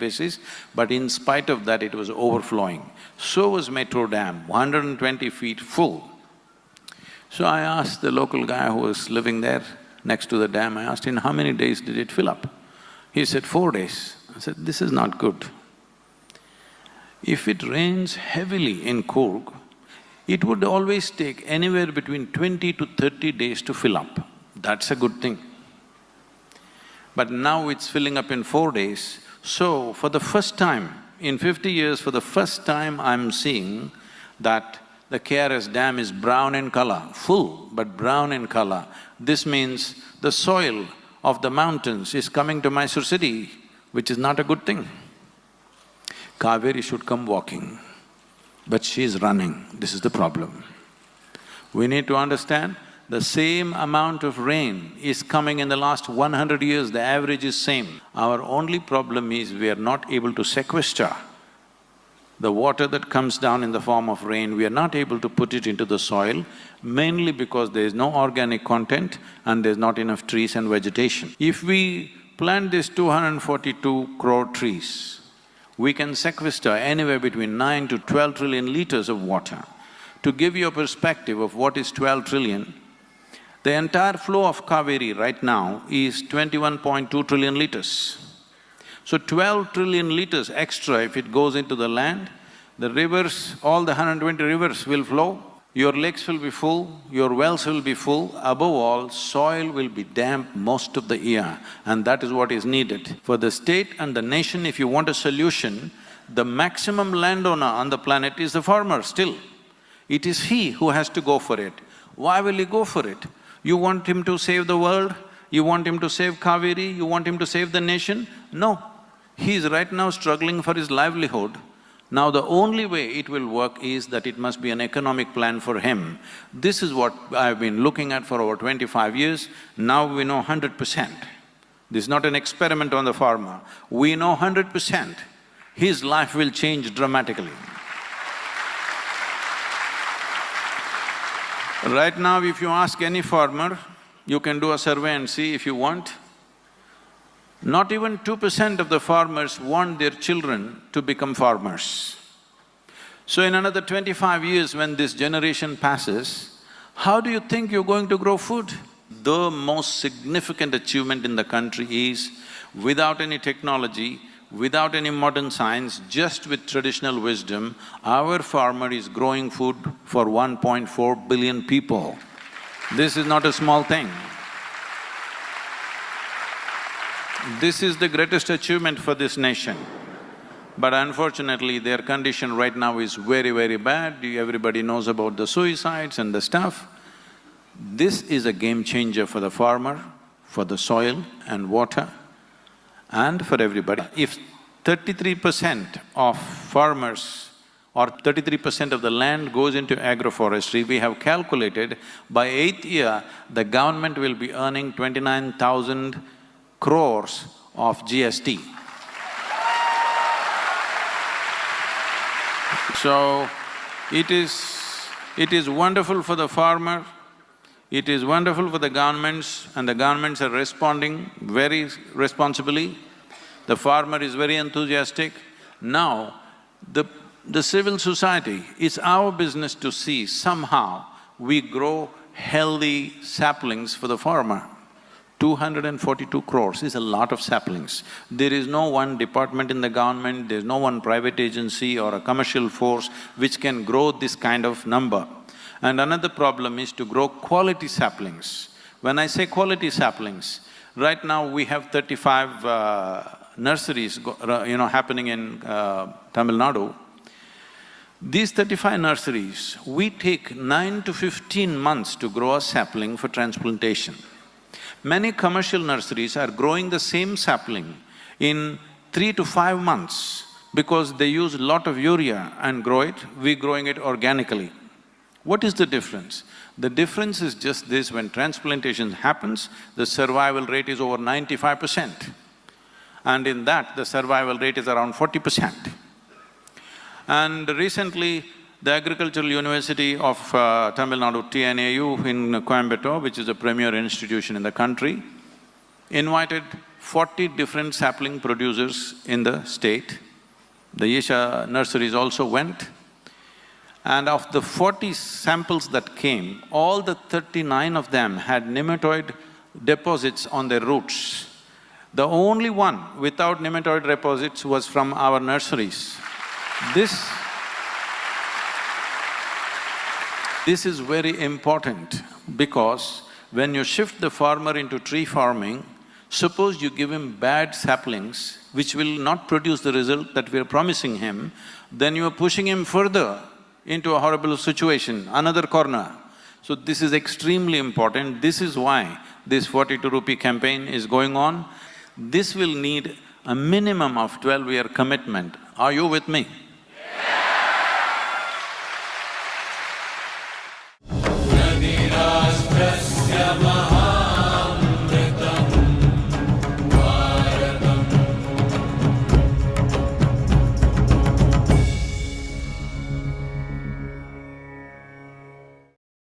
basis, but in spite of that it was overflowing. So was Metro Dam, 120 feet full. So I asked the local guy who was living there next to the dam, I asked him, how many days did it fill up? He said, 4 days. I said, this is not good. If it rains heavily in Coorg, it would always take anywhere between 20 to 30 days to fill up. That's a good thing. But now it's filling up in 4 days, so for the first time, in 50 years, for the first time I'm seeing that the KRS dam is brown in color, full but brown in color. This means the soil of the mountains is coming to Mysore city, which is not a good thing. Kaveri should come walking, but she is running, this is the problem. We need to understand, the same amount of rain is coming in the last 100 years, the average is same. Our only problem is we are not able to sequester the water that comes down in the form of rain, we are not able to put it into the soil, mainly because there is no organic content and there's not enough trees and vegetation. If we plant these 242 crore trees, we can sequester anywhere between 9 to 12 trillion liters of water. To give you a perspective of what is 12 trillion, the entire flow of Kaveri right now is 21.2 trillion liters. So 12 trillion liters extra if it goes into the land, the rivers, all the 120 rivers will flow, your lakes will be full, your wells will be full, above all, soil will be damp most of the year, and that is what is needed. For the state and the nation, if you want a solution, the maximum landowner on the planet is the farmer still. It is he who has to go for it. Why will he go for it? You want him to save the world? You want him to save Kaveri? You want him to save the nation? No. He is right now struggling for his livelihood. Now the only way it will work is that it must be an economic plan for him. This is what I've been looking at for over 25 years. Now we know 100%. This is not an experiment on the farmer. We know 100%. His life will change dramatically. Right now, if you ask any farmer, you can do a survey and see if you want. Not even 2% of the farmers want their children to become farmers. So in another 25 years when this generation passes, how do you think you're going to grow food? The most significant achievement in the country is, without any technology, without any modern science, just with traditional wisdom, our farmer is growing food for 1.4 billion people. This is not a small thing. This is the greatest achievement for this nation. But unfortunately, their condition right now is very, very bad. Everybody knows about the suicides and the stuff. This is a game changer for the farmer, for the soil and water, and for everybody. If 33% of farmers or 33% of the land goes into agroforestry, we have calculated by 8th year, the government will be earning 29,000 crores of GST. So, it is wonderful for the farmer, it is wonderful for the governments, and the governments are responding very responsibly. The farmer is very enthusiastic. Now, the civil society, it's our business to see somehow we grow healthy saplings for the farmer. 242 crores is a lot of saplings. There is no one department in the government, there's no one private agency or a commercial force which can grow this kind of number. And another problem is to grow quality saplings. When I say quality saplings, right now we have 35 nurseries happening in Tamil Nadu. These 35 nurseries, we take 9 to 15 months to grow a sapling for transplantation. Many commercial nurseries are growing the same sapling in 3 to 5 months because they use a lot of urea and grow it, we're growing it organically. What is the difference? The difference is just this: when transplantation happens, the survival rate is over 95%. And in that, the survival rate is around 40%. And recently, the Agricultural University of Tamil Nadu, TNAU in Coimbatore, which is a premier institution in the country, invited 40 different sapling producers in the state. The Isha nurseries also went. And of the 40 samples that came, all the 39 of them had nematode deposits on their roots. The only one without nematode deposits was from our nurseries. This is very important because when you shift the farmer into tree farming, suppose you give him bad saplings which will not produce the result that we are promising him, then you are pushing him further into a horrible situation, another corner. So this is extremely important. This is why this 42 rupee campaign is going on. This will need a minimum of 12-year commitment. Are you with me?